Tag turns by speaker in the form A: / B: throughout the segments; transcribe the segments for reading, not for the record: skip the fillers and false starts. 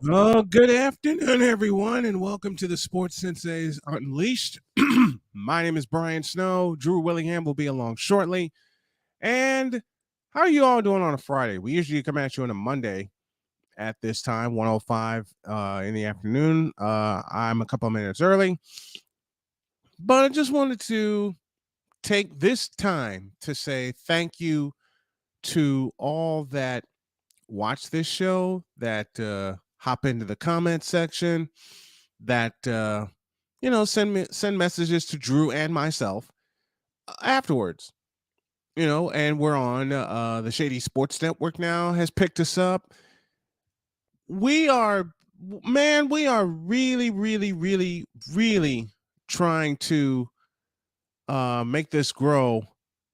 A: Oh, good afternoon, everyone, and welcome to the Sports Senseis Unleashed. My name is Brian Snow. Drew Willingham will be along shortly. And how are you all doing on a Friday? We usually come at you on a Monday at this time, 1:05 in the afternoon. I'm a couple of minutes early, but I just wanted to take this time to say thank you to all that watch this show, that hop into the comment section, that send messages to Drew and myself afterwards. And we're on the Shady Sports Network now has picked us up. We are really, really, really, really trying to make this grow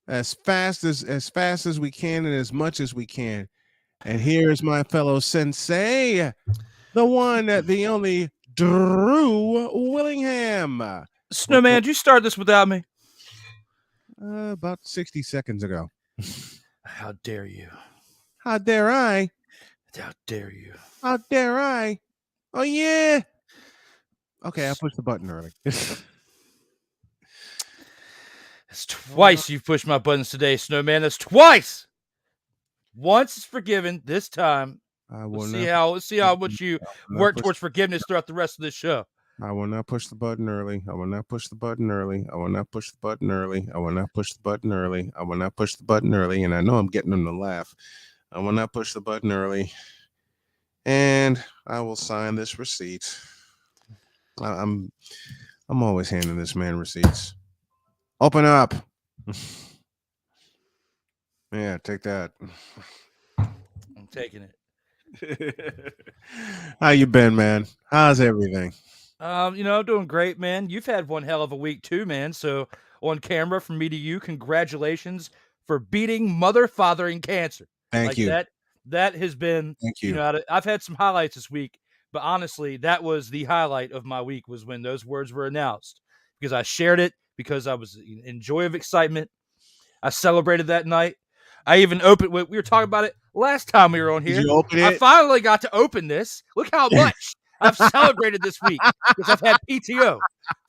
A: as fast as we can and as much as we can. And here's my fellow sensei, the one, the only Drew Willingham.
B: Snowman, did you start this without me?
A: About 60 seconds ago.
B: How dare you?
A: How dare I?
B: How dare you?
A: How dare I? Oh, yeah. Okay, I pushed the button early.
B: It's twice you've pushed my buttons today, Snowman. That's twice. Once is forgiven. This time, we'll see how much you work towards forgiveness throughout the rest of this show.
A: I will not push the button early. I will not push the button early. I will not push the button early. I will not push the button early. I will not push the button early. And I know I'm getting them to laugh. I will not push the button early. And I will sign this receipt. I'm always handing this man receipts. Open up. Yeah, take that.
B: I'm taking it.
A: How you been, man? How's everything?
B: I'm doing great, man. You've had one hell of a week too, man. So on camera, from me to you, congratulations for beating mother-fathering cancer.
A: Thank you.
B: That has been.
A: Thank you.
B: I've had some highlights this week, but honestly, that was the highlight of my week, was when those words were announced, because I shared it, because I was in joy of excitement. I celebrated that night. I even opened. We were talking about it last time we were on here.
A: Did you open it?
B: I finally got to open this. Look how much I've celebrated this week, because I've had PTO.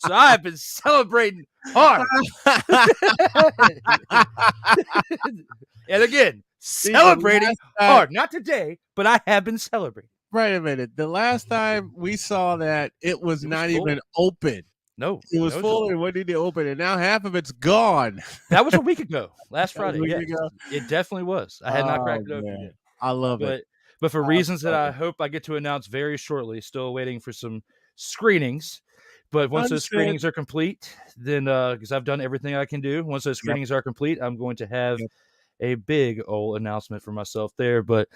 B: So I have been celebrating hard. And again, celebrating hard. Not today, but I have been celebrating.
A: Wait a minute. The last time we saw that, it was not full. Even open.
B: No.
A: It was full, and when did they open it? Now half of it's gone.
B: That was a week ago. Last Friday. Yeah, it definitely was. I had not cracked it open yet.
A: I love it.
B: But for reasons that I hope I get to announce very shortly, still waiting for some screenings. But once those screenings are complete, then because I've done everything I can do, once those screenings are complete, I'm going to have a big old announcement for myself there. But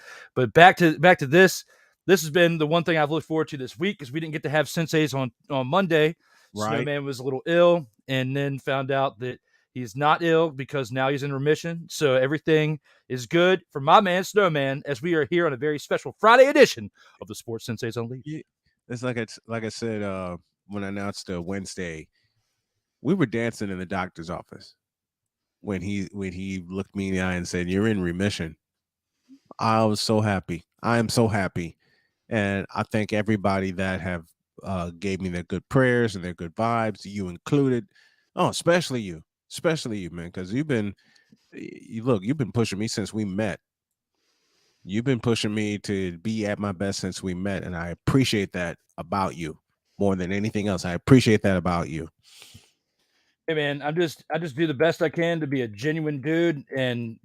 B: back to this. This has been the one thing I've looked forward to this week, because we didn't get to have Senseis on Monday. Right. Snowman was a little ill, and then found out that he's not ill, because now he's in remission. So everything is good for my man Snowman, as we are here on a very special Friday edition of the Sports Senseis Unleashed.
A: It's like I said when I announced Wednesday, we were dancing in the doctor's office when he looked me in the eye and said, "You're in remission." I was so happy. I am so happy, and I thank everybody that have gave me their good prayers and their good vibes, you included. Oh, especially you, man, because you've been pushing me since we met. You've been pushing me to be at my best since we met, and I appreciate that about you more than anything else. I appreciate that about you.
B: Hey man, I just do the best I can to be a genuine dude, and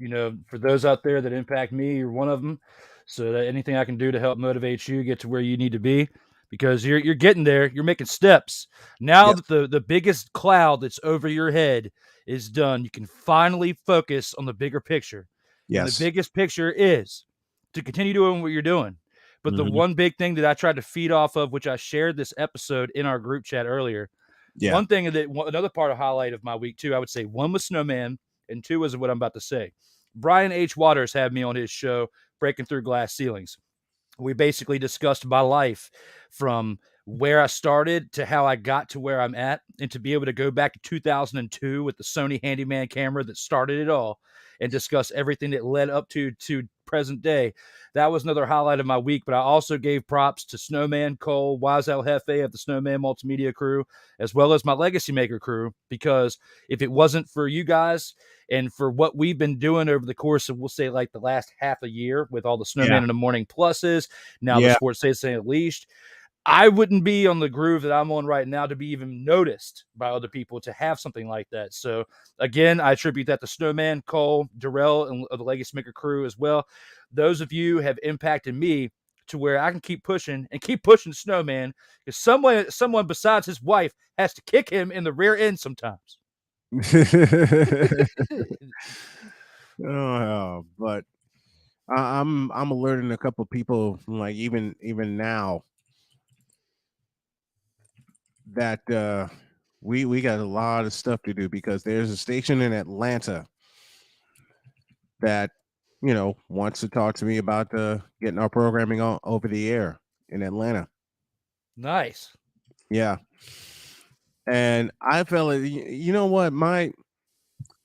B: for those out there that impact me, you're one of them. So that anything I can do to help motivate you get to where you need to be, because you're getting there, you're making steps. Now that the biggest cloud that's over your head is done, you can finally focus on the bigger picture. Yes. And the biggest picture is to continue doing what you're doing. But the one big thing that I tried to feed off of, which I shared this episode in our group chat earlier. Yeah. One thing another part of highlight of my week too, I would say, one was Snowman, and two was what I'm about to say. Brian H. Waters had me on his show, Breaking Through Glass Ceilings. We basically discussed my life from where I started to how I got to where I'm at, and to be able to go back to 2002 with the Sony Handyman camera that started it all and discuss everything that led up to present day. That was another highlight of my week. But I also gave props to Snowman Cole, Wise El Jefe of the Snowman Multimedia crew, as well as my Legacy Maker crew, because if it wasn't for you guys and for what we've been doing over the course of, we'll say, like the last half a year with all the
A: Yeah.
B: Snowman in the Morning Pluses, now the
A: Yeah.
B: Sports Say Unleashed, I wouldn't be on the groove that I'm on right now to be even noticed by other people to have something like that. So again, I attribute that to Snowman, Cole, Darrell, and the Legacy Maker crew as well. Those of you have impacted me to where I can keep pushing Snowman, because someone besides his wife has to kick him in the rear end sometimes.
A: Oh, but I'm alerting a couple people, like even now, that we got a lot of stuff to do, because there's a station in Atlanta that wants to talk to me about getting our programming on over the air in Atlanta.
B: Nice.
A: Yeah, and I felt it. You know what? My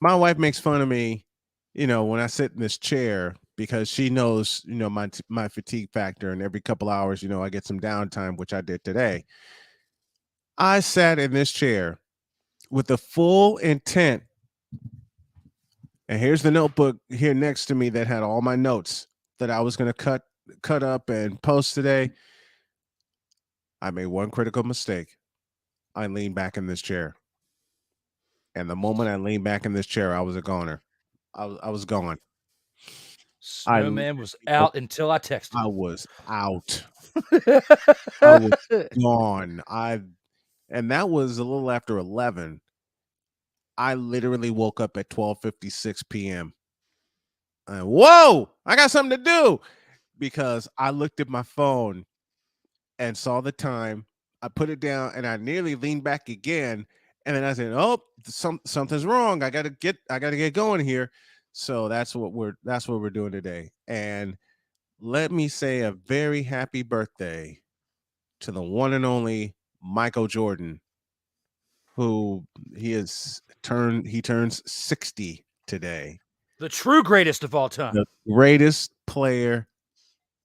A: wife makes fun of me, when I sit in this chair, because she knows, my fatigue factor, and every couple hours, I get some downtime, which I did today. I sat in this chair with the full intent, and here's the notebook here next to me that had all my notes that I was going to cut up and post today. I made one critical mistake. I leaned back in this chair, and the moment I leaned back in this chair, I was a goner. I was gone. I
B: Snowman was
A: literally woke
B: out until I texted
A: I
B: him.
A: was out. I was gone. And that was a little after 11. I literally woke up at 12:56 p.m. Whoa, I got something to do, because I looked at my phone and saw the time. I put it down and I nearly leaned back again. And then I said, "Oh, something's wrong. I gotta get going here." So that's what we're doing today. And let me say a very happy birthday to the one and only Michael Jordan, who he turns 60 today.
B: The true greatest of all time.
A: The greatest player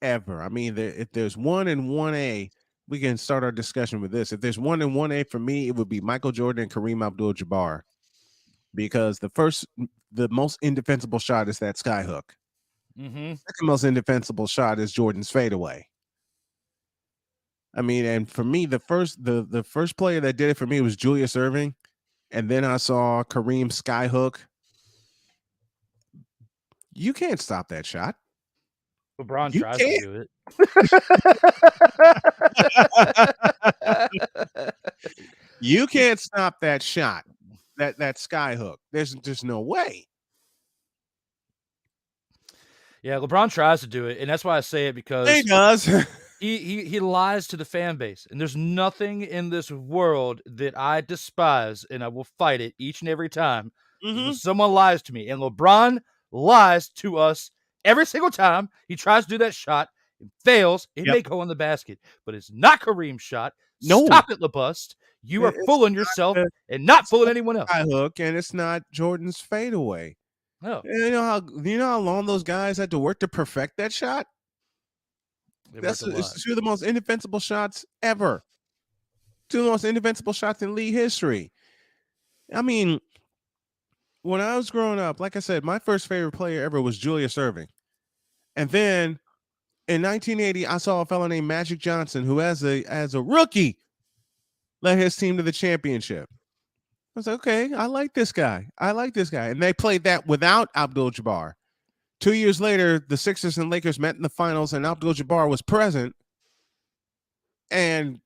A: ever. I mean, if there's one in 1A, we can start our discussion with this. If there's one in 1A for me, it would be Michael Jordan and Kareem Abdul-Jabbar, because the most indefensible shot is that sky hook.
B: Mm-hmm.
A: Second most indefensible shot is Jordan's fadeaway. I mean, and for me, the first player that did it for me was Julius Erving, and then I saw Kareem skyhook. You can't stop that shot.
B: LeBron
A: You
B: tries to
A: can't.
B: do it.
A: You can't stop that shot. That skyhook. There's just no way.
B: Yeah, LeBron tries to do it, and that's why I say it,
A: He
B: because
A: does.
B: he lies to the fan base, and there's nothing in this world that I despise, and I will fight it each and every time, is when
A: Hmm.
B: someone lies to me, and LeBron lies to us every single time he tries to do that shot. It fails. It
A: Yep.
B: may go in the basket, but it's not Kareem's shot.
A: No,
B: Stop it, LeBust. You are
A: it's
B: fooling yourself
A: not
B: and not
A: it's
B: fooling
A: not
B: anyone
A: the
B: else.
A: skyhook, and it's not Jordan's fadeaway.
B: No,
A: You know how long those guys had to work to perfect that shot?
B: they worked
A: That's
B: a
A: it's
B: lot.
A: two of the most indefensible shots ever. Two of the most indefensible shots in league history. I mean, when I was growing up, like I said, my first favorite player ever was Julius Erving. And then in 1980, I saw a fellow named Magic Johnson, who as a rookie led his team to the championship. I was like, okay, I like this guy. I like this guy. And they played that without Abdul Jabbar. 2 years later, the Sixers and Lakers met in the finals, and Abdul Jabbar was present. And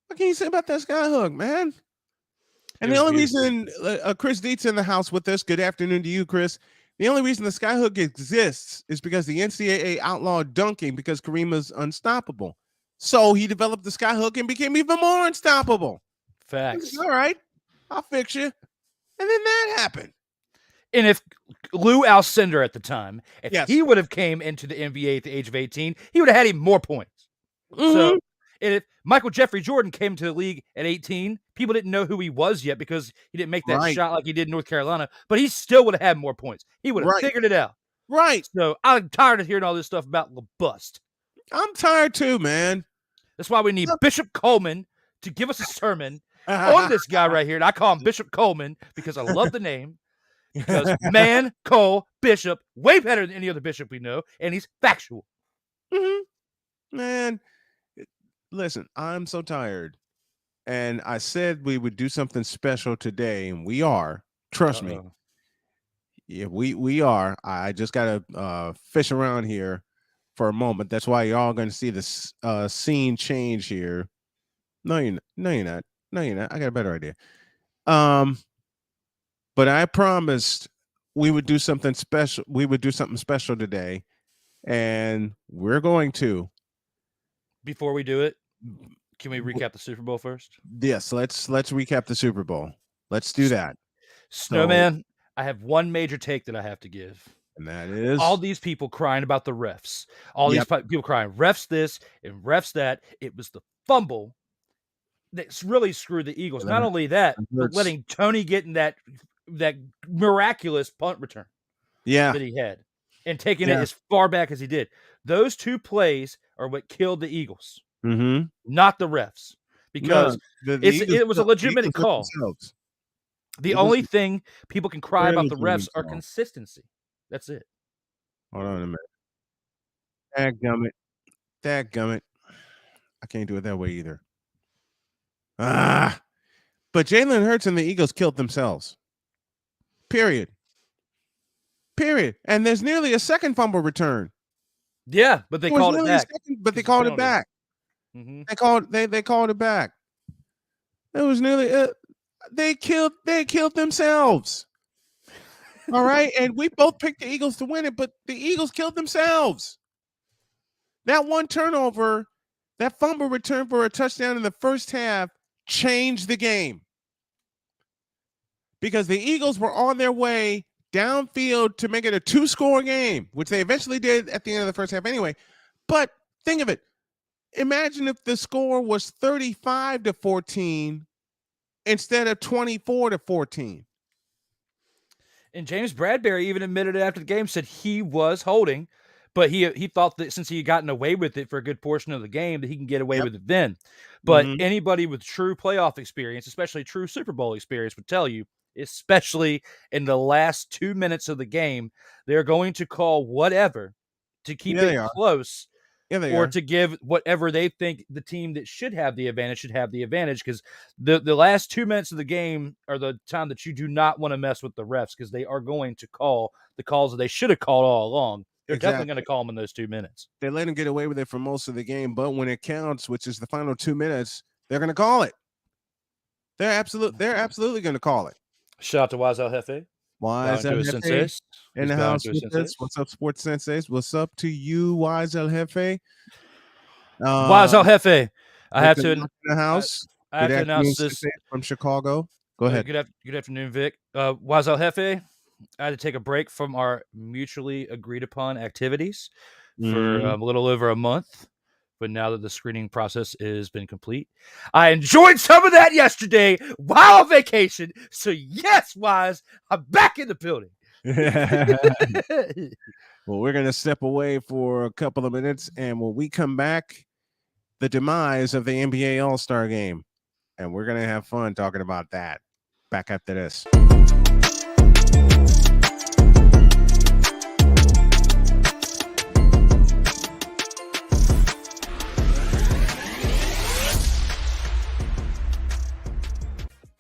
A: what can you say about that skyhook, man?
B: It
A: And the
B: was
A: only
B: beautiful.
A: reason Chris Dietz in the house with us, good afternoon to you, Chris. The only reason the skyhook exists is because the NCAA outlawed dunking because Kareem was unstoppable. So he developed the skyhook and became even more unstoppable.
B: Facts.
A: All right, I'll fix you. And then that happened.
B: And if Lou Alcindor at the time, if
A: Yes.
B: he would have came into the NBA at the age of 18, he would have had even more points. So
A: Hmm.
B: And if Michael Jeffrey Jordan came to the league at 18, people didn't know who he was yet because he didn't make that
A: Right.
B: shot like he did in North Carolina, but he still would have had more points. He would have
A: Right.
B: figured it out.
A: Right.
B: So I'm tired of hearing all this stuff about LaBust.
A: I'm tired too, man.
B: That's why we need Bishop Coleman to give us a sermon on this guy right here. And I call him Bishop Coleman because I love the name. Because man, Cole, Bishop, way better than any other bishop we know, and he's factual.
A: Man, listen, I'm so tired. And I said we would do something special today, and we are. Trust me. Yeah, we are. I just gotta fish around here for a moment. That's why y'all gonna see this scene change here. No, you're not. No, you're not. No, you're not. I got a better idea. But I promised we would do something special. We would do something special today, and we're going to.
B: Before we do it, can we recap the Super Bowl first?
A: Yes, let's recap the Super Bowl. Let's do that.
B: Snowman, I have one major take that I have to give.
A: And that is
B: all these people crying about the refs. All these people crying, refs this and refs that. It was the fumble that really screwed the Eagles. Not only that, but letting Tony get in that miraculous punt return that he had and taking it as far back as he did. Those two plays are what killed the Eagles, not the refs, because it was a legitimate call. The only thing people can cry about the refs are consistency. That's it.
A: Hold on a minute. Dadgummit. I can't do it that way either. But Jalen Hurts and the Eagles killed themselves. Period. And there's nearly a second fumble return.
B: Yeah, but they called it back.
A: But they called it back. They called it back. It was nearly they killed themselves. All right, and we both picked the Eagles to win it, but the Eagles killed themselves. That one turnover, that fumble return for a touchdown in the first half changed the game. Because the Eagles were on their way downfield to make it a 2-score game, which they eventually did at the end of the first half anyway. But think of it. Imagine if the score was 35-14 instead of 24-14.
B: And James Bradbury even admitted it after the game, said he was holding, but he thought that since he had gotten away with it for a good portion of the game, that he can get away with it then. But anybody with true playoff experience, especially true Super Bowl experience, would tell you, especially in the last 2 minutes of the game, they're going to call whatever to keep it close. Or to give whatever they think the team that should have the advantage, because the last 2 minutes of the game are the time that you do not want to mess with the refs, because they are going to call the calls that they should have called all along. They're definitely going to call them in those 2 minutes.
A: They let them get away with it for most of the game, but when it counts, which is the final 2 minutes, they're going to call it. They're absolutely going to call it.
B: Shout out to Wise El Jefe.
A: Wise El Jefe in the house with us. What's up, Sports Senseis? What's up to you, Wise El Jefe?
B: Wise El Jefe. I have to
A: in the house.
B: I have to announce this
A: from Chicago. Go ahead.
B: Good afternoon, Vic. Wise El Jefe. I had to take a break from our mutually agreed upon activities for a little over a month. But now that the screening process has been complete, I enjoyed some of that yesterday while on vacation. So yes, Wise, I'm back in the building.
A: Well, we're going to step away for a couple of minutes, and when we come back, the demise of the NBA All-Star Game. And we're going to have fun talking about that. Back after this.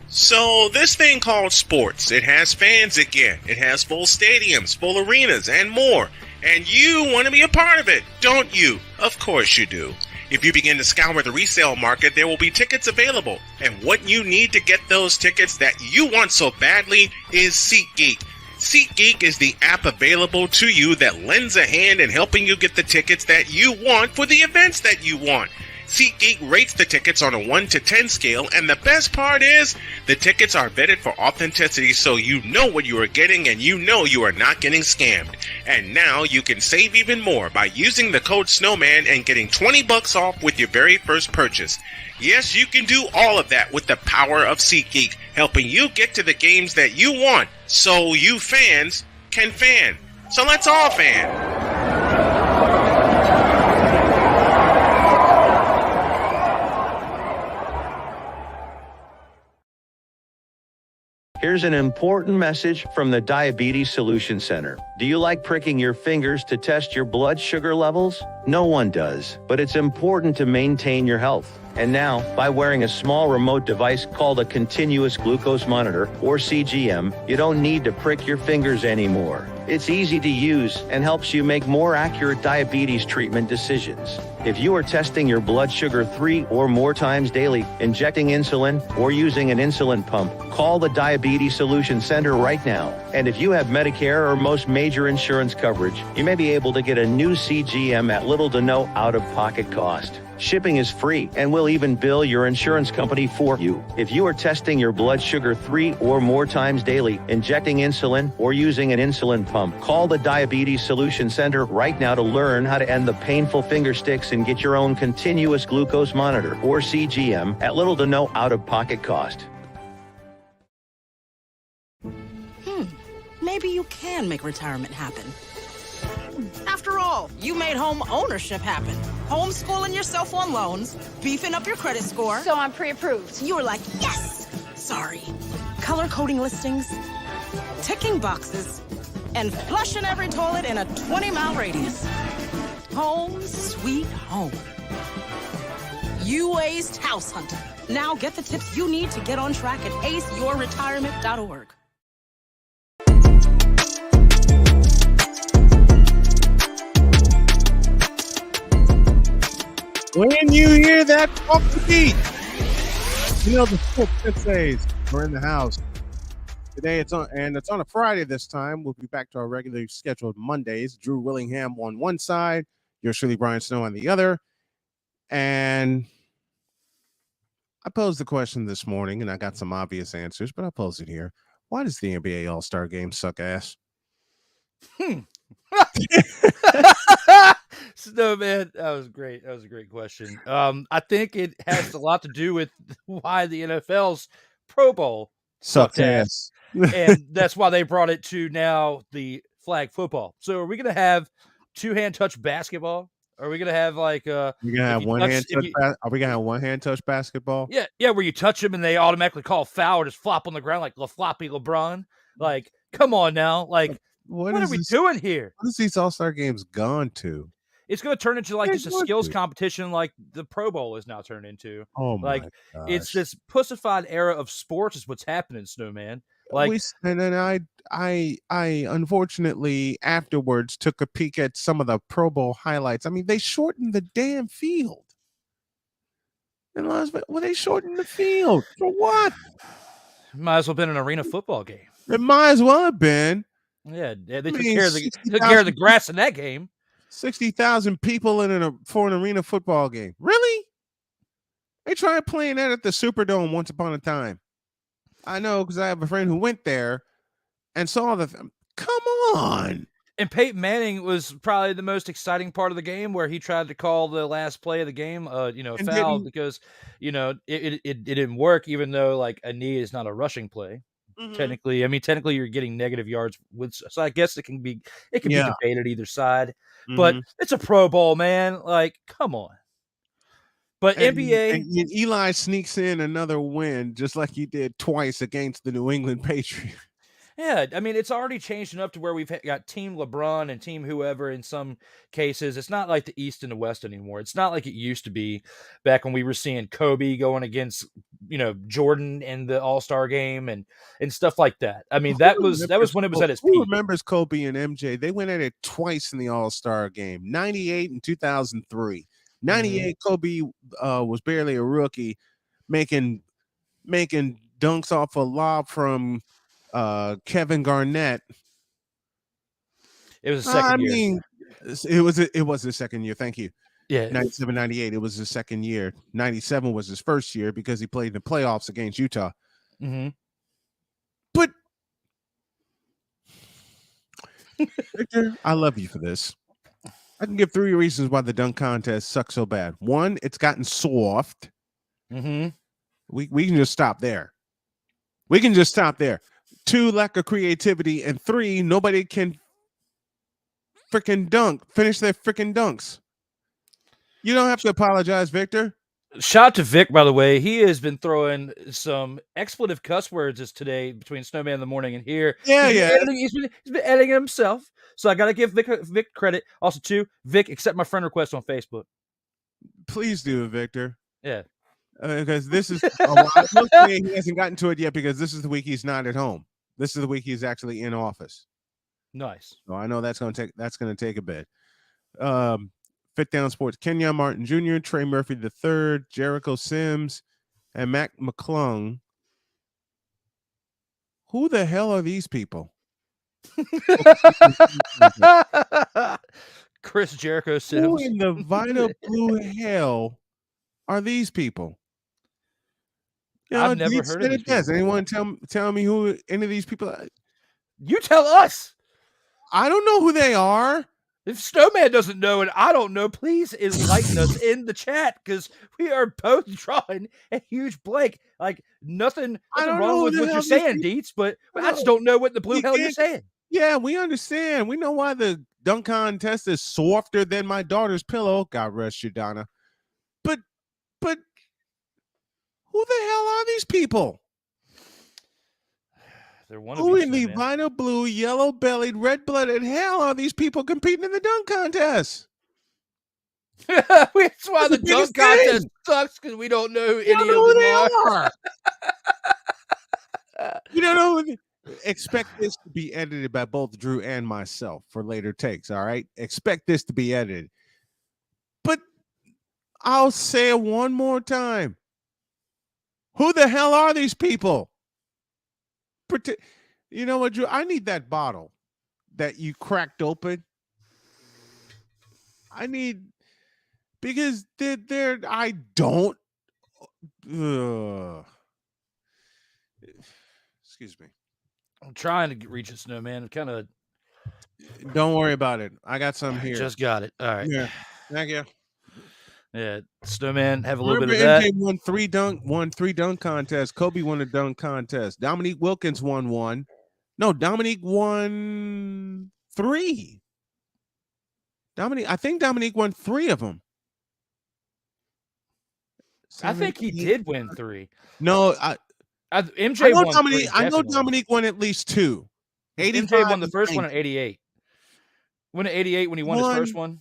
C: So this thing called sports, it has fans again. It has full stadiums, full arenas, and more. And you want to be a part of it, don't you? Of course you do. If you begin to scour the resale market, there will be tickets available. And what you need to get those tickets that you want so badly is SeatGeek. SeatGeek is the app available to you that lends a hand in helping you get the tickets that you want for the events that you want. SeatGeek rates the tickets on a 1 to 10 scale, and the best part is, the tickets are vetted for authenticity, so you know what you are getting and you know you are not getting scammed. And now you can save even more by using the code SNOWMAN and getting $20 off with your very first purchase. Yes, you can do all of that with the power of SeatGeek, helping you get to the games that you want, so you fans can fan. So let's all fan.
D: Here's an important message from the Diabetes Solution Center. Do you like pricking your fingers to test your blood sugar levels? No one does, but it's important to maintain your health. And now, by wearing a small remote device called a continuous glucose monitor, or CGM, you don't need to prick your fingers anymore. It's easy to use and helps you make more accurate diabetes treatment decisions. If you are testing your blood sugar 3 or more times daily, injecting insulin, or using an insulin pump, call the Diabetes Solution Center right now. And if you have Medicare or most major insurance coverage, you may be able to get a new CGM at little to no out-of-pocket cost. Shipping is free and will even bill your insurance company for you. If you are testing your blood sugar 3 or more times daily, injecting insulin, or using an insulin pump, call the Diabetes Solution Center right now to learn how to end the painful finger sticks and get your own continuous glucose monitor, or CGM, at little to no out-of-pocket cost.
E: Maybe you can make retirement happen. After all, you made home ownership happen. Homeschooling yourself on loans, beefing up your credit score.
F: So I'm pre-approved.
E: You were like, yes! Sorry. Color coding listings, ticking boxes, and flushing every toilet in a 20-mile radius. Home sweet home. You aced house hunting. Now get the tips you need to get on track at aceyourretirement.org.
A: When you hear that funky beat, you know the Senseis are in the house. Today it's on a Friday this time. We'll be back to our regularly scheduled Mondays. Drew Willingham on one side, yours truly Brian Snow on the other. And I posed the question this morning, and I got some obvious answers, but I'll pose it here. Why does the NBA All-Star Game suck ass?
B: No, man, that was great. That was a great question. I think it has a lot to do with why the NFL's Pro Bowl
A: Sucked ass.
B: And that's why they brought it to now the flag football. So are we going to have two-hand touch basketball? Are we going to have like
A: Are we gonna have one hand touch basketball?
B: Yeah, where you touch them and they automatically call foul or just flop on the ground like floppy LeBron? Like, come on now. Like, what are we doing here?
A: What is these All-Star games gone to?
B: It's going to turn into like just a skills competition like the Pro Bowl is now turned into.
A: Oh my
B: gosh.
A: It's
B: this pussified era of sports is what's happening, Snowman. Like,
A: and then I unfortunately afterwards took a peek at some of the Pro Bowl highlights. I mean, they shortened the damn field. And well, they shortened the field for what?
B: Might as well have been an arena football game.
A: It might as well have been.
B: Yeah, they took care of the grass in that game.
A: 60,000 people for an arena football game. Really? They tried playing that at the Superdome once upon a time. I know because I have a friend who went there and saw come on.
B: And Peyton Manning was probably the most exciting part of the game where he tried to call the last play of the game, foul because, it didn't work, even though like a knee is not a rushing play. Mm-hmm. Technically you're getting negative yards so I guess it can be debated either side, but it's a Pro Bowl, man. Like, come on. But NBA
A: and Eli sneaks in another win just like he did twice against the New England Patriots.
B: Yeah, I mean, it's already changed enough to where we've got Team LeBron and Team whoever in some cases. It's not like the East and the West anymore. It's not like it used to be back when we were seeing Kobe going against, Jordan in the All-Star game and stuff like that. I mean, that was when it was at its peak.
A: Who remembers Kobe and MJ? They went at it twice in the All-Star game, 98 and 2003. 98, Kobe was barely a rookie, making dunks off a lob from Kevin Garnett.
B: It was a second year.
A: It was the second year. Thank you.
B: Yeah.
A: 97, 98. It was his second year. 97 was his first year because he played in the playoffs against Utah.
B: Mm-hmm.
A: But Victor, I love you for this. I can give 3 reasons why the dunk contest sucks so bad. 1, it's gotten soft.
B: Mm-hmm.
A: We can just stop there. We can just stop there. 2, lack of creativity, and 3, nobody can finish their freaking dunks. You don't have to apologize, Victor.
B: Shout out to Vic, by the way. He has been throwing some expletive cuss words today between Snowman in the morning and here.
A: Yeah,
B: He's been
A: yeah.
B: editing. He's been editing himself. So I gotta give Vic credit. Also, too, Vic, accept my friend request on Facebook.
A: Please do, Victor.
B: Yeah.
A: Because this is a lot. I will say he hasn't gotten to it yet because this is the week he's not at home. This is the week he's actually in office.
B: Nice.
A: So I know that's gonna take a bit. Fit Down Sports, Kenyon Martin Jr., Trey Murphy III, Jericho Sims, and Mac McClung. Who the hell are these people?
B: Chris Jericho
A: Who
B: Sims.
A: in the Vina Blue hell are these people? You know,
B: I've never heard of these people.
A: Anyone tell me who any of these people?
B: You tell us.
A: I don't know who they are.
B: If Snowman doesn't know and I don't know, please enlighten us in the chat because we are both drawing a huge blank. Like nothing
A: don't
B: wrong
A: know
B: with
A: who the
B: what you're
A: hell these
B: saying,
A: people-
B: Deets, but I
A: No.
B: just don't know what the blue
A: You
B: hell you're
A: can't-
B: saying.
A: Yeah, we understand. We know why the dunk contest is softer than my daughter's pillow. God rest you, Donna. But who the hell are these people?
B: They're one
A: Who
B: of
A: in the vinyl blue, yellow bellied, red blooded hell are these people competing in the dunk contest?
B: That's why
A: That's
B: the
A: the
B: dunk
A: biggest
B: contest
A: thing.
B: sucks because we don't know who
A: You don't
B: any
A: know
B: of
A: who
B: them
A: they
B: are.
A: are. You don't know. Expect this to be edited by both Drew and myself for later takes. All right. Expect this to be edited. But I'll say it one more time. Who the hell are these people? You know what, Drew? I need that bottle that you cracked open. I need because they're I don't. Excuse me.
B: I'm trying to reach a Snowman. Kind of.
A: Don't worry about it. I got some here.
B: Just got it. All right.
A: Yeah. Thank you.
B: Yeah. Snowman, have a little
A: Remember
B: bit of that.
A: MJ won three dunk contests. Kobe won a dunk contest. Dominique Wilkins won one. No, Dominique won 3. I think Dominique won 3 of them.
B: I think he did win 3.
A: No,
B: MJ won
A: Dominique.
B: 3,
A: I know
B: definitely.
A: Dominique won at least 2.
B: MJ won the first one in 88. Won in 88 when he won his first one?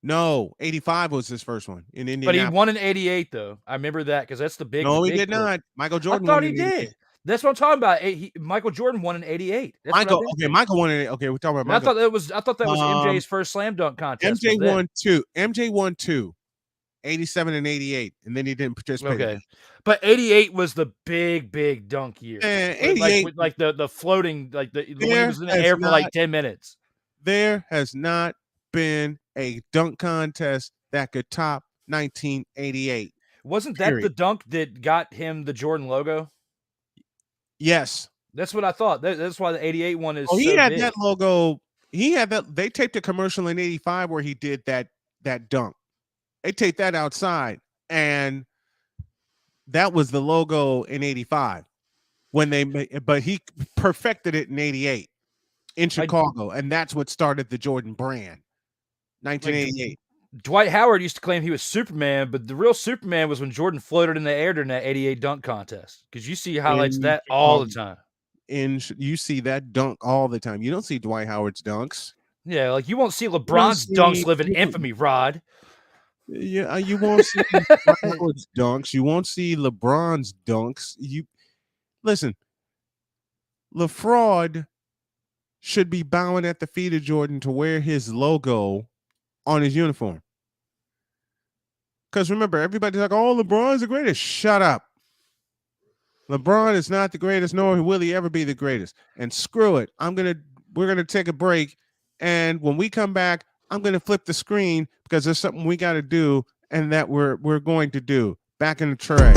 A: No, 85 was his first one in
B: But
A: Indianapolis.
B: he won in 88, though. I remember that because that's the big.
A: No,
B: the
A: he
B: big
A: did
B: push.
A: not. Michael Jordan.
B: I thought
A: won
B: he
A: in 88.
B: did. That's what I'm talking about. Michael Jordan won in 88. That's
A: Michael. Okay, Michael won in. Okay, we're talking about
B: And I
A: Michael.
B: thought that was MJ's first slam dunk contest.
A: MJ won 2. MJ won 2. 87 and 88, and then he didn't participate.
B: Okay, but 88 was the big dunk year.
A: 88,
B: like the floating, like the when he was in the
A: has
B: air for like
A: not-
B: 10 minutes.
A: There has not been a dunk contest that could top 1988.
B: Wasn't that
A: Period.
B: the dunk that got him the Jordan logo?
A: Yes.
B: That's what I thought. That's why the 88 one is.
A: Oh, he
B: so
A: had
B: big.
A: that logo. He had that. They taped a commercial in 85 where he did that dunk. They taped that outside, and that was the logo in 85 when but he perfected it in 88 in Chicago, and that's what started the Jordan brand. 1988.
B: Dwight Howard used to claim he was Superman, but the real Superman was when Jordan floated in the air during that 88 dunk contest. Because you see highlights of that all the time.
A: You see that dunk all the time. You don't see Dwight Howard's dunks.
B: Yeah, like you won't see LeBron's dunks live in infamy, Rod.
A: Yeah, you won't see Howard's dunks. You won't see LeBron's dunks. You listen. LaFraud should be bowing at the feet of Jordan to wear his logo on his uniform. Because remember, everybody's like, "Oh, LeBron's the greatest." Shut up. LeBron is not the greatest, nor will he ever be the greatest. And screw it. We're gonna take a break, and when we come back, I'm going to flip the screen because there's something we got to do and that we're going to do. Back in the tray.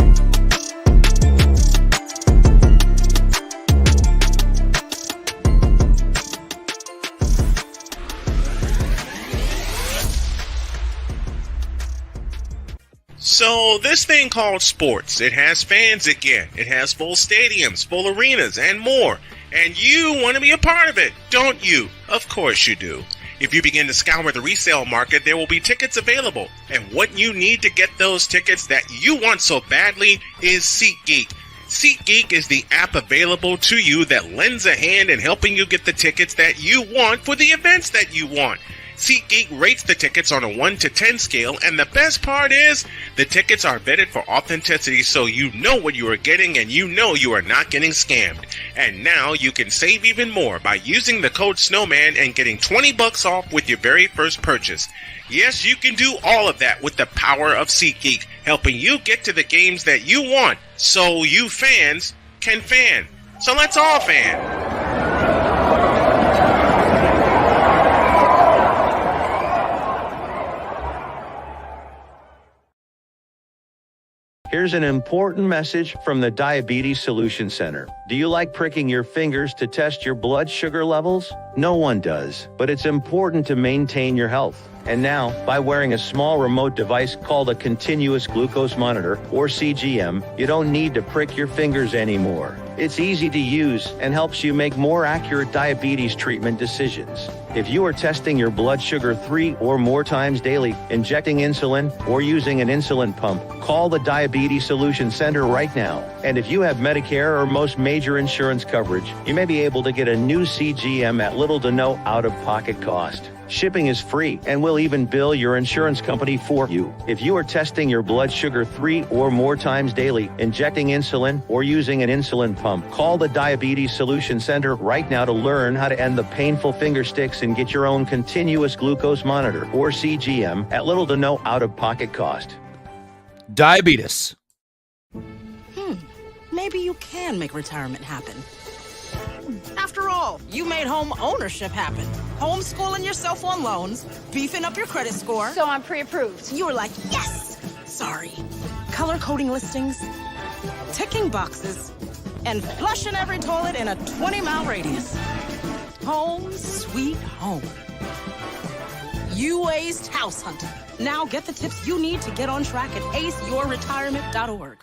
C: So this thing called sports, it has fans again. It has full stadiums, full arenas, and more. And you want to be a part of it, don't you? Of course you do. If you begin to scour the resale market, there will be tickets available. And what you need to get those tickets that you want so badly is SeatGeek. SeatGeek is the app available to you that lends a hand in helping you get the tickets that you want for the events that you want. SeatGeek rates the tickets on a 1 to 10 scale, and the best part is the tickets are vetted for authenticity, so you know what you are getting and you know you are not getting scammed. And now you can save even more by using the code SNOWMAN and getting $20 off with your very first purchase. Yes, you can do all of that with the power of SeatGeek, helping you get to the games that you want, so you fans can fan. So let's all fan.
D: Here's an important message from the Diabetes Solution Center. Do you like pricking your fingers to test your blood sugar levels? No one does, but it's important to maintain your health. And now, by wearing a small remote device called a continuous glucose monitor, or CGM, you don't need to prick your fingers anymore. It's easy to use and helps you make more accurate diabetes treatment decisions. If you are testing your blood sugar 3 or more times daily, injecting insulin, or using an insulin pump, call the Diabetes Solution Center right now. And if you have Medicare or most major insurance coverage, you may be able to get a new CGM at little to no out-of-pocket cost. Shipping is free, and we'll even bill your insurance company for you. If you are testing your blood sugar 3 or more times daily, injecting insulin, or using an insulin pump, call the Diabetes Solution Center right now to learn how to end the painful finger sticks and get your own continuous glucose monitor, or CGM, at little to no out-of-pocket cost.
B: Diabetes.
E: Maybe you can make retirement happen. After all, you made home ownership happen. Homeschooling yourself on loans, beefing up your credit score.
F: So I'm pre-approved.
E: You were like, yes! Sorry. Color coding listings, ticking boxes, and flushing every toilet in a 20-mile radius. Home sweet home. You aced house hunting. Now get the tips you need to get on track at aceyourretirement.org.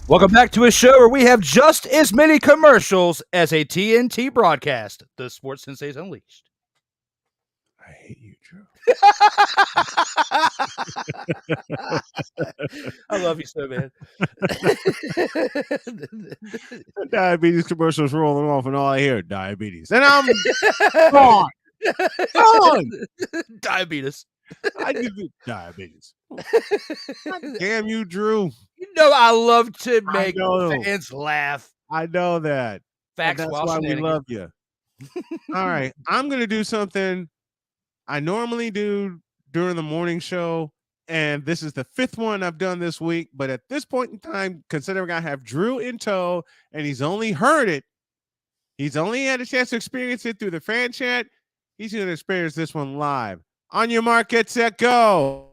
B: Welcome back to a show where we have just as many commercials as a TNT broadcast, the Sports Senseis Unleashed.
A: I hate you, Drew.
B: I love you so, man.
A: Diabetes commercials rolling off, and all I hear diabetes, and I'm gone. Gone.
B: Diabetes.
A: I give you diabetes. God damn you, Drew.
B: You know I love to make
A: know.
B: fans laugh.
A: I know that.
B: Facts.
A: That's
B: while
A: why we
B: shenanigans.
A: love you. All right, I'm gonna do something I normally do during the morning show, and this is the 5th one I've done this week. But at this point in time, considering I have Drew in tow and he's only heard it, he's only had a chance to experience it through the fan chat, he's gonna experience this one live. On your mark, get set, go.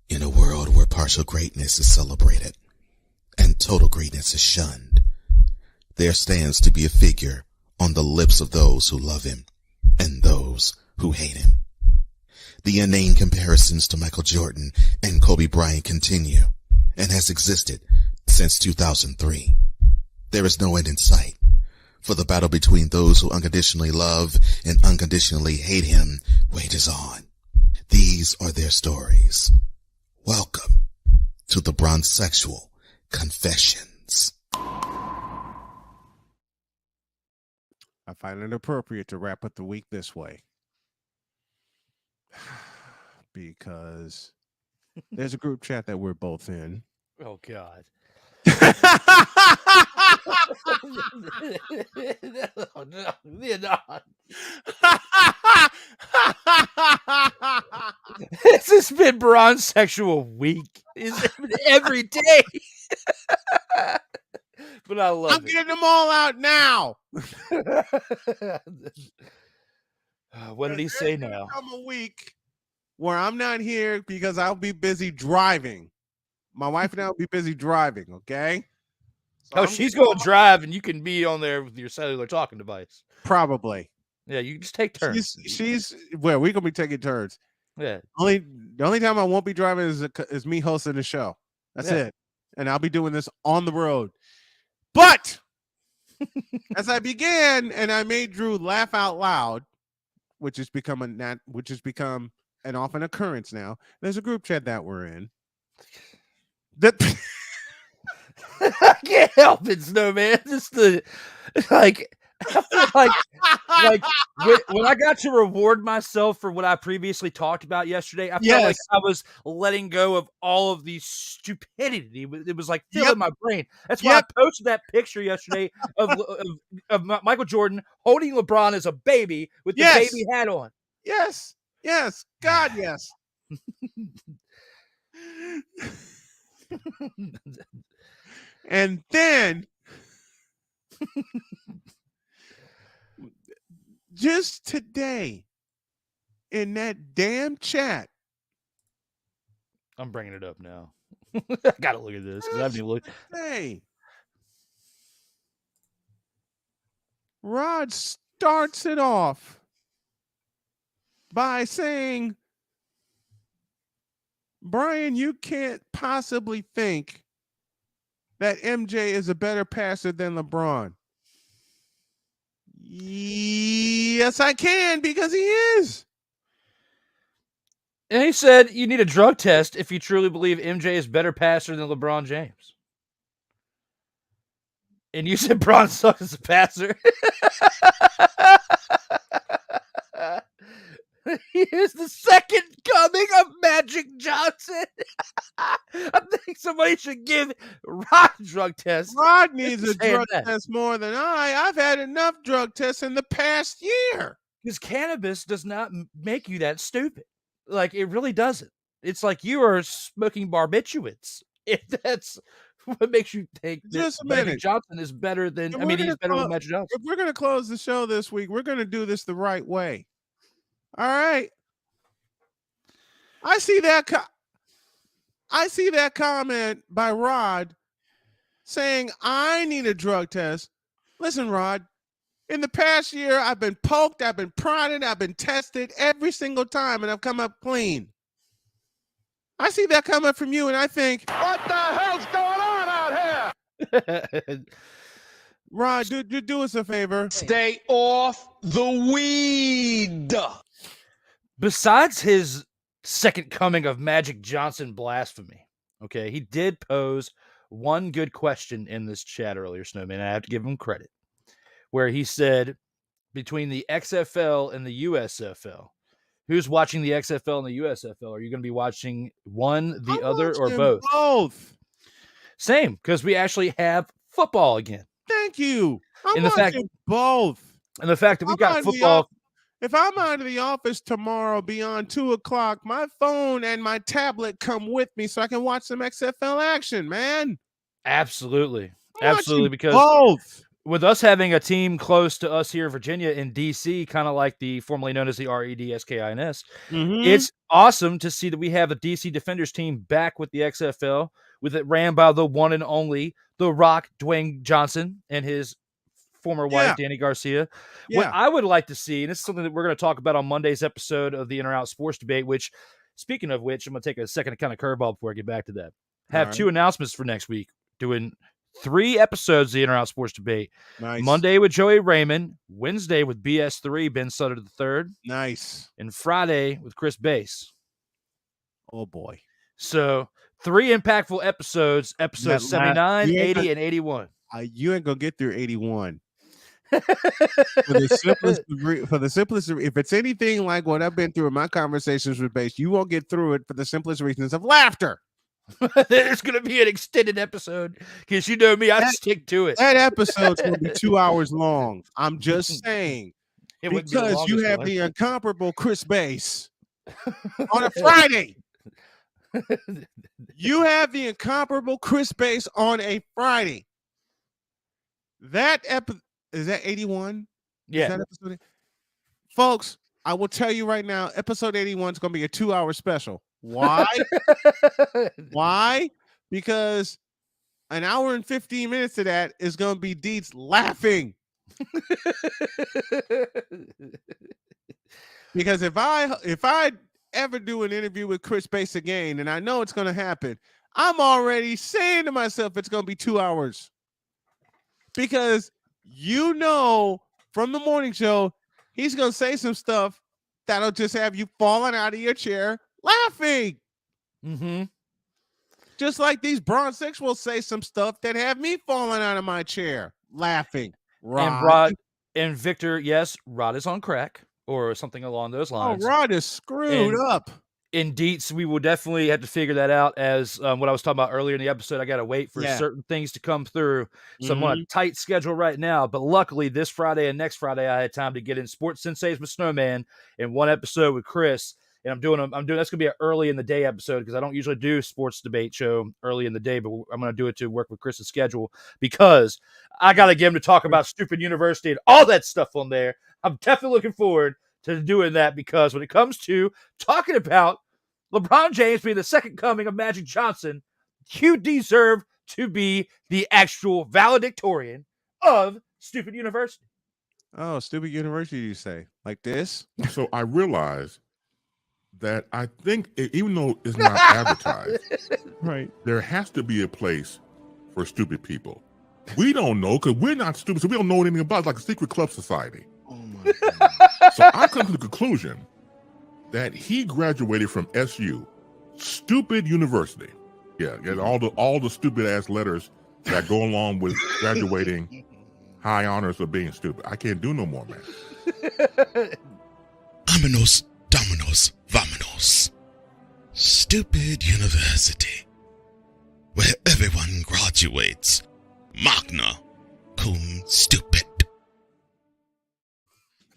G: In a world where partial greatness is celebrated and total greatness is shunned, there stands to be a figure on the lips of those who love him and those who hate him. The inane comparisons to Michael Jordan and Kobe Bryant continue and has existed since 2003. There is no end in sight, for the battle between those who unconditionally love and unconditionally hate him wages on. These are their stories. Welcome to the Bronzexual Confessions.
A: I find it appropriate to wrap up the week this way because there's a group chat that we're both in.
B: Oh, God.
A: No.
B: It's been bronzexual week. It's every day. But I love
A: I'm getting them all out now.
B: it. What did he say
A: There's gonna
B: now?
A: come a week where I'm not here because I'll be busy driving. My wife and I will be busy driving, okay? So
B: Oh,
A: I'm
B: she's
A: getting
B: going to drive, and you can be on there with your cellular talking device.
A: probably.
B: Yeah, you can just take turns.
A: She's well, we're gonna be taking turns.
B: Yeah.
A: The only time I won't be driving is me hosting the show. That's
B: Yeah.
A: it. And I'll be doing this on the road. But as I began and I made Drew laugh out loud, which has become an often occurrence now. There's a group chat that we're in. That
B: I can't help it, Snowman. Just I feel like when I got to reward myself for what I previously talked about yesterday, I felt like
A: Yes.
B: I was letting go of all of the stupidity. It was like filling my brain. That's why I posted that picture yesterday of Michael Jordan holding LeBron as a baby with the baby hat on.
A: Yes. God, yes. And then just today in that damn chat,
B: I'm bringing it up now. I gotta look at this because I haven't even looked.
A: Hey, Rod starts it off by saying, Brian, you can't possibly think that MJ is a better passer than LeBron. Yes, I can, because he is.
B: And he said you need a drug test if you truly believe MJ is better passer than LeBron James. And you said Bron sucks as a passer. He is the second coming of Magic Johnson. I think somebody should give Rod a drug test.
A: Rod needs a
B: saying
A: drug
B: that.
A: test more than I've had enough drug tests in the past year.
B: Because cannabis does not make you that stupid. Like, it really doesn't. It's like you are smoking barbiturates. If that's what makes you think that
A: Just a
B: Magic
A: minute.
B: Johnson is better than,
A: If
B: I mean,
A: we're
B: he's
A: gonna
B: better than
A: close-
B: Magic Johnson.
A: If we're going to close the show this week, we're going to do this the right way. All right. I see that comment by Rod saying I need a drug test. Listen, Rod, in the past year, I've been poked, I've been prodded, I've been tested every single time, and I've come up clean. I see that coming from you, and I think, what the hell's going on out here? Rod, do us a favor.
F: Stay off the weed.
B: Besides his second coming of Magic Johnson blasphemy, okay, he did pose one good question in this chat earlier, Snowman. I have to give him credit, where he said, between the XFL and the USFL, who's watching the XFL and the USFL? Are you going to be watching one, the other, or both?
A: Both.
B: Same, because we actually have football again.
A: Thank you. I'm
B: And the fact-
A: watching both.
B: And the fact that we've got football.
A: If I'm out of the office tomorrow beyond 2:00, my phone and my tablet come with me so I can watch some XFL action, man.
B: Absolutely.
A: I'm
B: Absolutely.
A: watching
B: Because
A: both.
B: with us having a team close to us here in Virginia in DC, kind of like the formerly known as the REDSKINS, it's awesome to see that we have a DC Defenders team back with the XFL, with it ran by the one and only The Rock, Dwayne Johnson, and his former wife, Danny Garcia. What I would like to see, and this is something that we're going to talk about on Monday's episode of the In or Out Sports Debate, which, speaking of which, I'm going to take a second to kind of curveball before I get back to that. Have two announcements for next week, doing 3 episodes of the In or Out Sports Debate.
A: Nice.
B: Monday with Joey Raymond, Wednesday with BS3, Ben Sutter III.
A: Nice.
B: And Friday with Chris Bass.
A: Oh, boy.
B: So 3 impactful episodes 79, 80, and 81.
A: You ain't going to get through 81. For the simplest, if it's anything like what I've been through in my conversations with Bass, you won't get through it for the simplest reasons of laughter.
B: There's going to be an extended episode because you know me, I stick to it.
A: That episode's going to be 2 hours long. I'm just saying, because you have the incomparable Chris Bass on a Friday. You have the incomparable Chris Base on a Friday. That is that 81?
B: Yeah.
A: Is that episode? Folks, I will tell you right now, episode 81 is going to be a 2-hour special. Why? Why? Because an hour and 15 minutes of that is going to be Deets laughing. Because if I ever do an interview with Chris Base again, and I know it's going to happen, I'm already saying to myself it's going to be 2 hours. Because you know from the morning show, he's going to say some stuff that'll just have you falling out of your chair laughing.
B: Mm-hmm.
A: Just like these Bronx will say some stuff that have me falling out of my chair laughing.
B: Rod and Victor, yes, Rod is on crack or something along those lines.
A: Rod is screwed up.
B: In Deets, we will definitely have to figure that out. As what I was talking about earlier in the episode, I got to wait for certain things to come through. So I'm on a tight schedule right now. But luckily, this Friday and next Friday, I had time to get in Sports Senseis with Snowman in one episode with Chris. And I'm doing that's gonna be an early in the day episode because I don't usually do sports debate show early in the day, but I'm gonna do it to work with Chris's schedule because I gotta get him to talk about Stupid University and all that stuff on there. I'm definitely looking forward to doing that because when it comes to talking about LeBron James being the second coming of Magic Johnson, you deserve to be the actual valedictorian of Stupid University.
A: Oh, Stupid University, you say? Like this?
H: So I realized that I think, even though it's not advertised,
A: right,
H: there has to be a place for stupid people. We don't know because we're not stupid, so we don't know anything about it. It's like a secret club society.
F: Oh my God.
H: So I come to the conclusion that he graduated from SU, Stupid University. Yeah, all the stupid ass letters that go along with graduating, high honors of being stupid. I can't do no more, man.
G: Vámonos, dominos, vamonos. Stupid University, where everyone graduates. Magna cum stupid.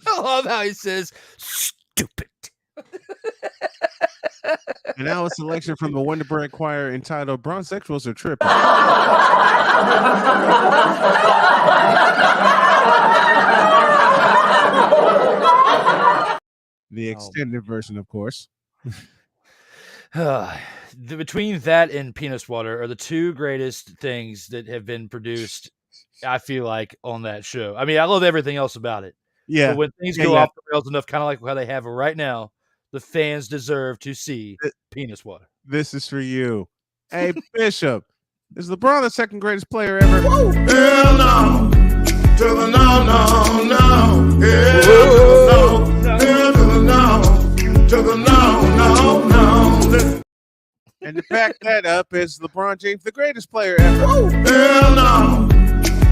B: I love how he says stupid.
A: And now a selection from the Wonderbread Choir entitled Bronzexuals Are Tripping. The extended version, of course.
B: Between that and Penis Water are the two greatest things that have been produced, I feel like, on that show. I mean, I love everything else about it.
A: Yeah.
B: But when things go off the rails enough, kind of like how they have it right now, the fans deserve to see Penis Water.
A: This is for you. Hey, Bishop, is LeBron the second greatest player ever?
F: Hell no. To the no, no, no. Hell to the no. Hell to the no. To the no, no, no.
A: And to back that up, is LeBron James the greatest player ever?
F: Hell no.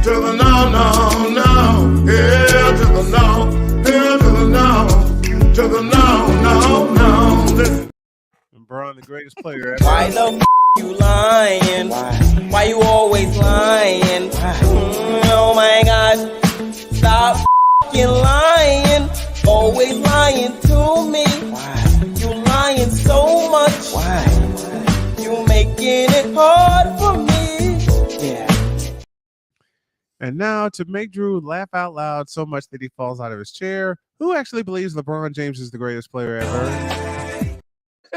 F: To the no, no, no. Hell to the no. Hell to the no. To the no, no, no.
A: LeBron the greatest player ever.
I: Why the you lying? Why you always lying? Oh my gosh, stop lying. Always lying to me. You lying so much. You making it hard for me. Yeah.
A: And now to make Drew laugh out loud so much that he falls out of his chair, who actually believes LeBron James is the greatest player ever?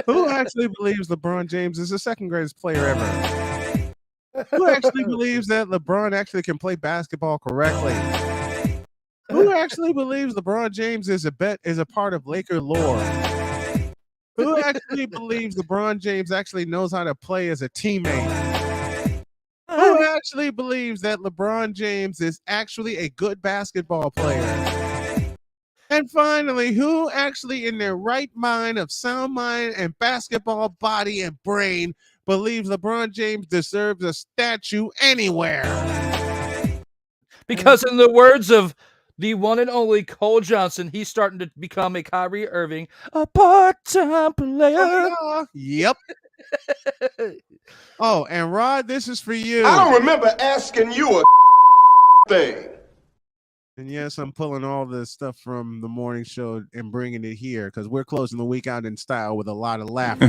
A: Who actually believes LeBron James is the second greatest player ever? Who actually believes that LeBron actually can play basketball correctly? Who actually believes LeBron James is a part of Laker lore? Who actually believes LeBron James actually knows how to play as a teammate? Who actually believes that LeBron James is actually a good basketball player? And finally, who actually in their right mind of sound mind and basketball body and brain believes LeBron James deserves a statue anywhere?
B: Because in the words of the one and only Cole Johnson, he's starting to become a Kyrie Irving, a part-time player.
A: Yep. Oh, and Rod, this is for you.
F: I don't remember asking you a thing.
A: And yes, I'm pulling all the stuff from the morning show and bringing it here because we're closing the week out in style with a lot of laughter.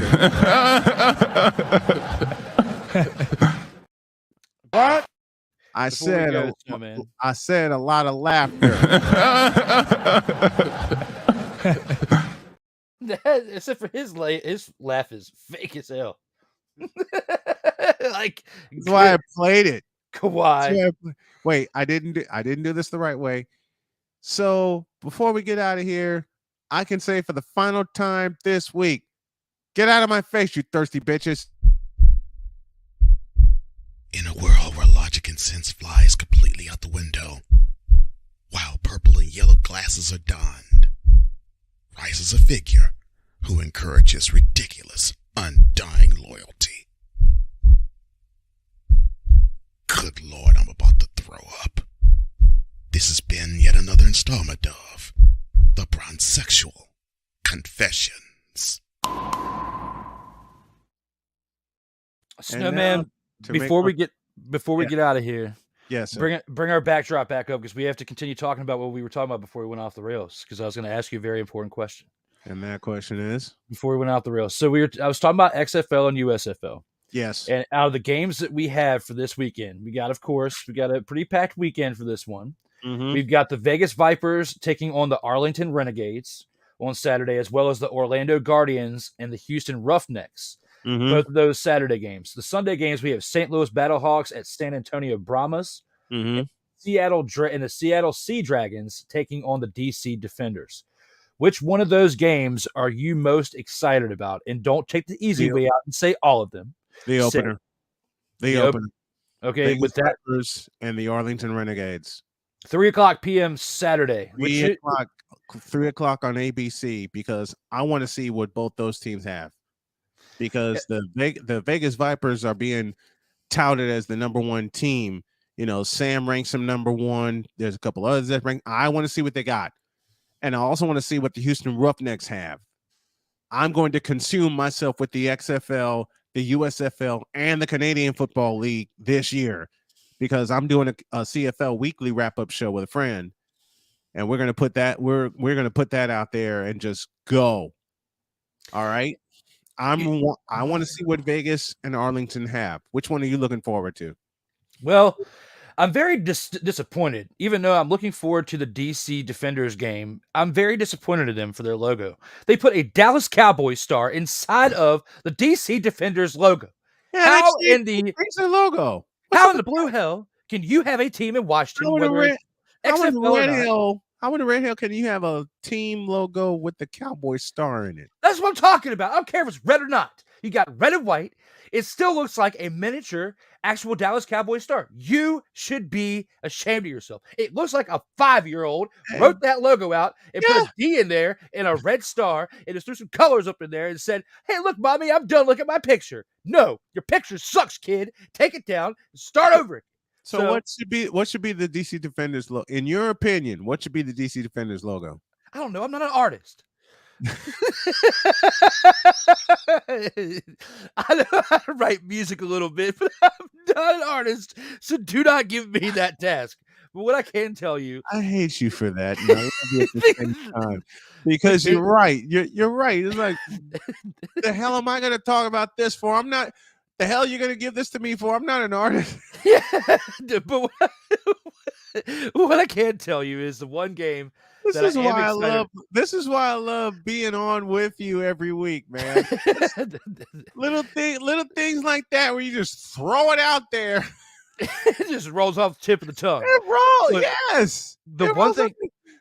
B: What?
A: I
B: Before we
A: said,
B: go, Snowman.
A: I said a lot of laughter.
B: Except for his laugh is fake as hell. Like
A: That's why I played it.
B: Kawhi.
A: Wait, I didn't do this the right way. So before we get out of here, I can say for the final time this week, get out of my face, you thirsty bitches.
G: In a world where logic and sense flies completely out the window, while purple and yellow glasses are donned, rises a figure who encourages ridiculous, undying loyalty. Good Lord, I'm about to throw up. This has been yet another installment of The Bronzexual Confessions.
B: Snowman, before we get out of here,
A: yes, sir.
B: bring our backdrop back up because we have to continue talking about what we were talking about before we went off the rails. Because I was going to ask you a very important question.
A: And that question is
B: before we went off the rails. So I was talking about XFL and USFL.
A: Yes.
B: And out of the games that we have for this weekend, we got a pretty packed weekend for this one.
A: Mm-hmm.
B: We've got the Vegas Vipers taking on the Arlington Renegades on Saturday, as well as the Orlando Guardians and the Houston Roughnecks.
A: Mm-hmm.
B: Both of those Saturday games. The Sunday games, we have St. Louis Battlehawks at San Antonio Brahmas.
A: Mm-hmm.
B: And the Seattle Sea Dragons taking on the DC Defenders. Which one of those games are you most excited about? And don't take the easy way out and say all of them.
A: The opener. The opener.
B: Okay,
A: Vegas
B: with that.
A: Vipers and the Arlington Renegades.
B: 3:00 p.m. Saturday.
A: 3 o'clock on ABC because I want to see what both those teams have. Because the Vegas Vipers are being touted as the number one team. You know, Sam ranks them number one. There's a couple others that rank. I want to see what they got. And I also want to see what the Houston Roughnecks have. I'm going to consume myself with the XFL, the USFL, and the Canadian Football League this year because I'm doing a CFL weekly wrap-up show with a friend. And we're going to put that we're going to put that out there and just go. All right? I want to see what Vegas and Arlington have. Which one are you looking forward to?
B: Well, I'm very disappointed. Even though I'm looking forward to the DC Defenders game, I'm very disappointed in them for their logo. They put a Dallas Cowboys star inside of the DC Defenders logo.
A: Yeah,
B: how in the
A: logo?
B: How in the blue hell can you have a team in Washington?
A: How in the red hell can you have a team logo with the Cowboy star in it?
B: That's what I'm talking about. I don't care if it's red or not. You got red and white. It still looks like a miniature actual Dallas Cowboy star. You should be ashamed of yourself. It looks like a 5-year-old wrote that logo out and put a D in there and a red star and just threw some colors up in there and said, "Hey, look, mommy, I'm done. Look at my picture." No, your picture sucks, kid. Take it down and start over it.
A: So what should be the DC Defenders logo? In your opinion, what should be the DC Defenders logo?
B: I don't know. I'm not an artist. I know how to write music a little bit, but I'm not an artist, so do not give me that task. But what I can tell you,
A: I hate you for that. And I love you at the same time because you're right. You're right. It's like, the hell am I going to talk about this for? I'm not. The hell you're going to give this to me for? I'm not an artist.
B: Yeah, but what I can tell you is the one game.
A: This is why I love being on with you every week, man. little things like that where you just throw it out there.
B: It just rolls off the tip of the tongue.
A: It rolls, yes.
B: The one thing.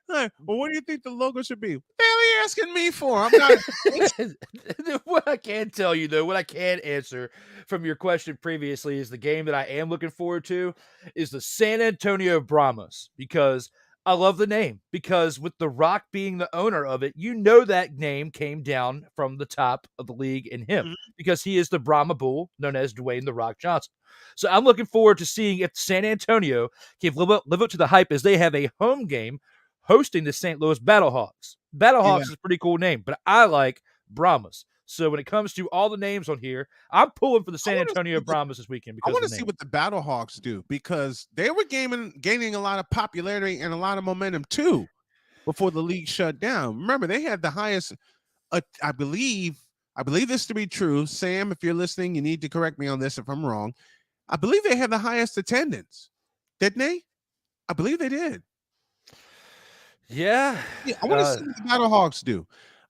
A: Well, what do you think the logo should be? What the hell are you asking me for? I'm not.
B: What I can tell you, though, what I can answer from your question previously is the game that I am looking forward to is the San Antonio Brahmas because I love the name. Because with The Rock being the owner of it, you know that name came down from the top of the league in him because he is the Brahma Bull known as Dwayne The Rock Johnson. So I'm looking forward to seeing if San Antonio can live up to the hype as they have a home game hosting the St. Louis Battlehawks. Battlehawks is a pretty cool name, but I like Brahmas. So when it comes to all the names on here, I'm pulling for the San
A: wanna
B: Antonio
A: see
B: Brahmas this weekend
A: I
B: because
A: want
B: of
A: to
B: the
A: see
B: name.
A: what the Battlehawks do because they were gaining a lot of popularity and a lot of momentum too before the league shut down. Remember, they had the highest. I believe this to be true. Sam, if you're listening, you need to correct me on this if I'm wrong. I believe they had the highest attendance, didn't they? I believe they did.
B: Yeah.
A: Yeah, I want to see what the Battlehawks do.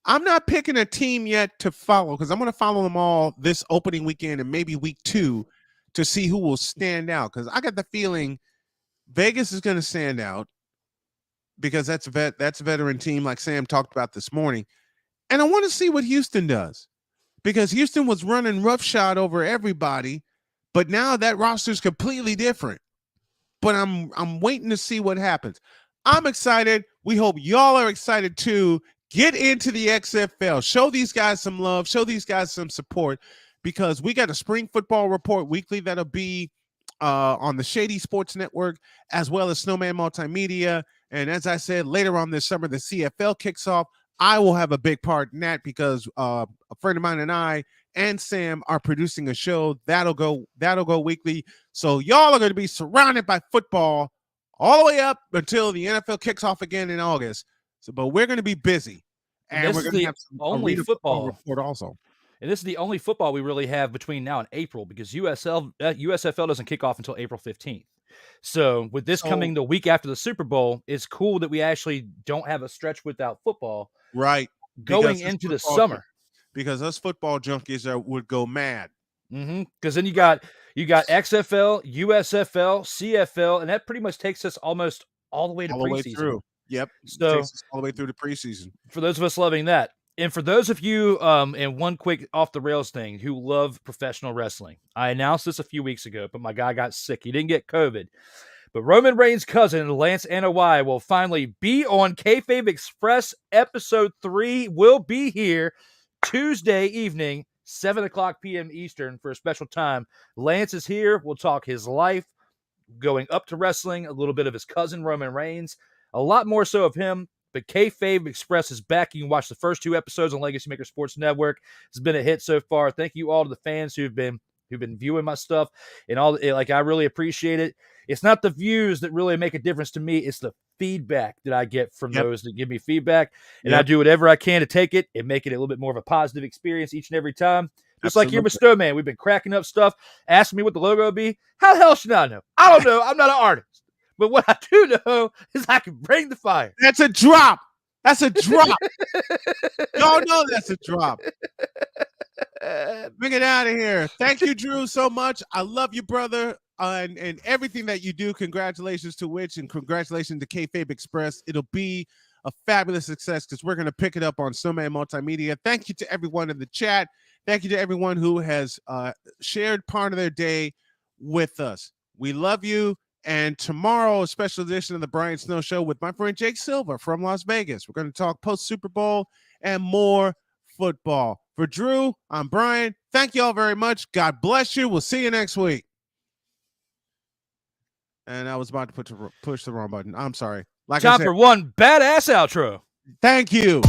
A: I'm not picking a team yet to follow because I'm going to follow them all this opening weekend and maybe week 2 to see who will stand out. Because I got the feeling Vegas is going to stand out because that's a veteran team like Sam talked about this morning. And I want to see what Houston does because Houston was running roughshod over everybody, but now that roster is completely different. But I'm waiting to see what happens. I'm excited. We hope y'all are excited too. Get into the XFL. Show these guys some love. Show these guys some support because we got a spring football report weekly that'll be on the Shady Sports Network as well as Snowman Multimedia. And as I said, later on this summer, the CFL kicks off. I will have a big part in that because a friend of mine and I and Sam are producing a show that'll go weekly. So y'all are going to be surrounded by football all the way up until the NFL kicks off again in August. So, but we're going to be busy, and we're going to have some
B: only
A: arena
B: football
A: report also.
B: And this is the only football we really have between now and April because USFL doesn't kick off until April 15th. So with this coming the week after the Super Bowl, it's cool that we actually don't have a stretch without football.
A: Right.
B: Going into the summer.
A: Because us football junkies would go mad.
B: Because then you got XFL, USFL, CFL, and that pretty much takes us almost all the way to preseason.
A: Yep.
B: So
A: takes us all the way through the preseason.
B: For those of us loving that. And for those of you, and one quick off the rails thing, who love professional wrestling, I announced this a few weeks ago, but my guy got sick. He didn't get COVID. But Roman Reigns' cousin, Lance Anoa'i, will finally be on Kayfabe Express. Episode 3 will be here Tuesday evening, 7 o'clock p.m. Eastern for a special time. Lance is here. We'll talk his life, going up to wrestling, a little bit of his cousin, Roman Reigns, a lot more so of him. But Kayfabe Express is back. You can watch the first 2 episodes on Legacy Maker Sports Network. It's been a hit so far. Thank you all to the fans who've been viewing my stuff and all. I really appreciate it. It's not the views that really make a difference to me. It's the feedback that I get from those that give me feedback, and I do whatever I can to take it and make it a little bit more of a positive experience each and every time. Just like here with Snowman, we've been cracking up stuff, asking me what the logo would be. How the hell should I know? I don't know. I'm not an artist. But what I do know is I can bring the fire.
A: That's a drop. That's a drop. Y'all know that's a drop. Bring it out of here. Thank you, Drew, so much. I love you, brother, and everything that you do. Congratulations to Witch and congratulations to Kayfabe Express. It'll be a fabulous success because we're going to pick it up on Snowman Multimedia. Thank you to everyone in the chat. Thank you to everyone who has shared part of their day with us. We love you. And tomorrow, a special edition of the Brian Snow Show with my friend Jake Silva from Las Vegas. We're going to talk post-Super Bowl and more football. For Drew, I'm Brian. Thank you all very much. God bless you. We'll see you next week. And I was about to push the wrong button. I'm sorry.
B: Time for one badass outro.
A: Thank you.